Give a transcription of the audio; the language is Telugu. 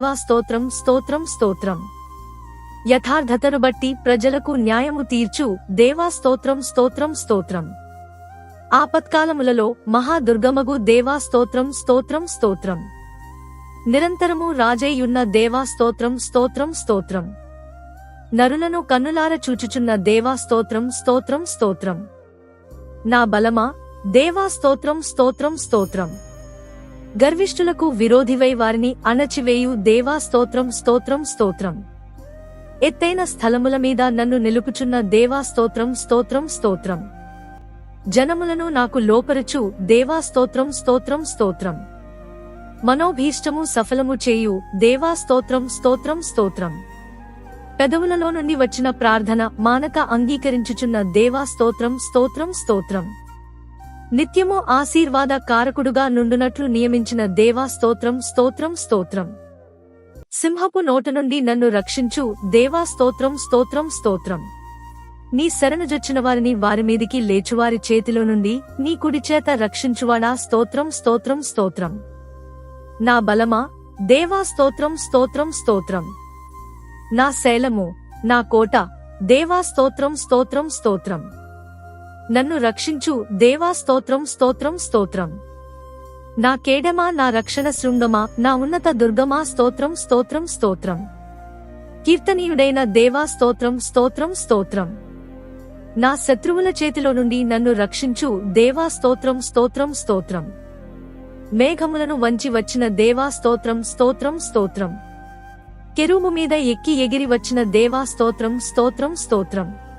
దేవా స్తోత్రం స్తోత్రం స్తోత్రం. యథార్థతను బట్టి ప్రజలకు న్యాయము తీర్చు దేవా స్తోత్రం స్తోత్రం స్తోత్రం. ఆపత్కాలములలో మహాదుర్గమగు దేవా స్తోత్రం స్తోత్రం స్తోత్రం. నిరంతరము రాజేయున్న దేవా స్తోత్రం స్తోత్రం స్తోత్రం. నరులను కన్నులార చూచుచున్న దేవా స్తోత్రం స్తోత్రం స్తోత్రం. నా బలమా దేవా స్తోత్రం స్తోత్రం స్తోత్రం. గర్విష్ఠులకు విరోధివై వారిని అణచివేయు దేవా స్తోత్రం స్తోత్రం స్తోత్రం. ఎత్తైన స్థలముల మీద నన్ను నిలుపుచున్న దేవా స్తోత్రం స్తోత్రం స్తోత్రం. జనములను నాకు లోపరచు దేవా స్తోత్రం స్తోత్రం స్తోత్రం. మనోభీష్టము సఫలము చేయు దేవా స్తోత్రం స్తోత్రం స్తోత్రం. పెదవులలో నుండి వచ్చిన ప్రార్థన మానక అంగీకరించుచున్న దేవా స్తోత్రం స్తోత్రం స్తోత్రం. నిత్యము ఆశీర్వాద కారకుడుగా నుండునట్లు నియమించిన దేవా స్తోత్రం స్తోత్రం స్తోత్రం. సింహపు నోట నుండి నన్ను రక్షించు దేవా స్తోత్రం స్తోత్రం స్తోత్రం. నీ శరణుజొచ్చిన వారిని వారి మీదికి లేచువారి చేతిలో నుండి నీ కుడి చేత రక్షించువాడా స్తోత్రం స్తోత్రం స్తోత్రం. నా బలమా దేవా స్తోత్రం స్తోత్రం స్తోత్రం. నా శైలము నా కోట దేవా స్తోత్రం స్తోత్రం స్తోత్రం. నన్ను రక్షించు దేవా స్తోత్రం స్తోత్రం స్తోత్రం. నా కేడమా నా రక్షణ శృంగమా నా ఉన్నత దుర్గమా స్తోత్రం స్తోత్రం స్తోత్రం. కీర్తనీయుడైన దేవా స్తోత్రం స్తోత్రం స్తోత్రం. నా శత్రువుల చేతిలో నుండి నన్ను రక్షించు దేవా స్తోత్రం స్తోత్రం స్తోత్రం. మేఘములను వంచి వచ్చిన దేవా స్తోత్రం స్తోత్రం స్తోత్రం. కెరూబు మీద ఎక్కి ఎగిరి వచ్చిన దేవా స్తోత్రం స్తోత్రం స్తోత్రం.